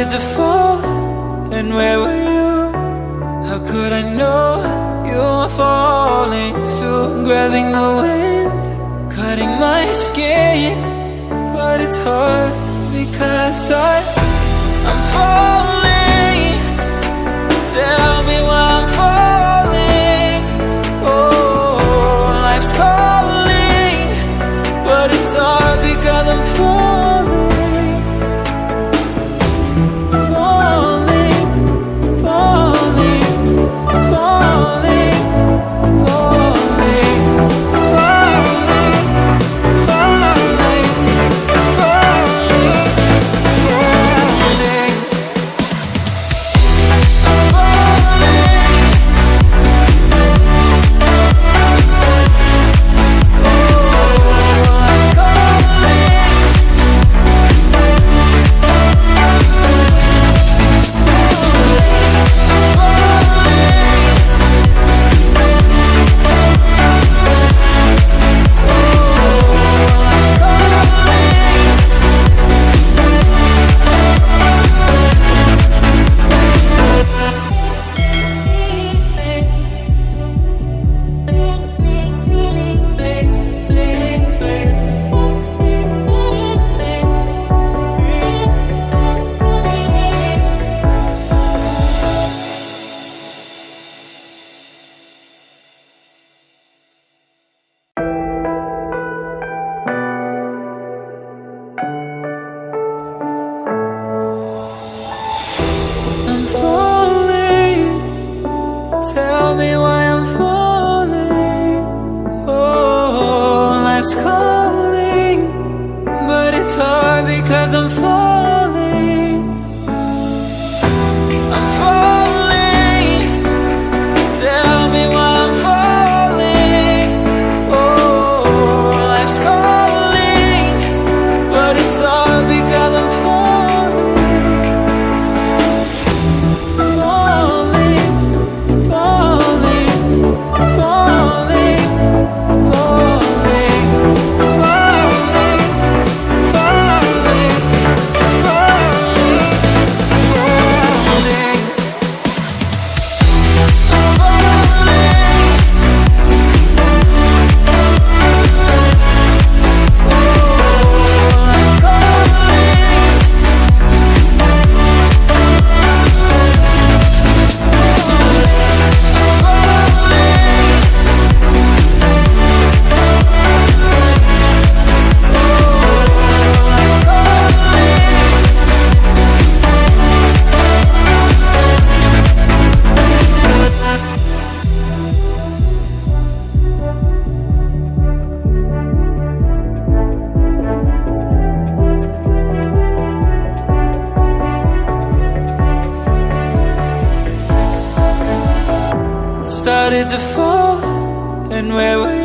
started to fall, and where were you? How could I know you were falling too? Grabbing the wind, cutting my skin, but it's hard because I'm falling. Tell me why I'm falling. Oh, life's calling, but it's hard because I'm falling. Falling, falling, falling, falling, falling, falling, Tell me why I'm falling. Oh, life's calling, but it's hard because I'm falling. I'm falling. Tell me why I'm falling. Oh, life's calling, but it's hard because I'm falling. Started to fall, and where were you?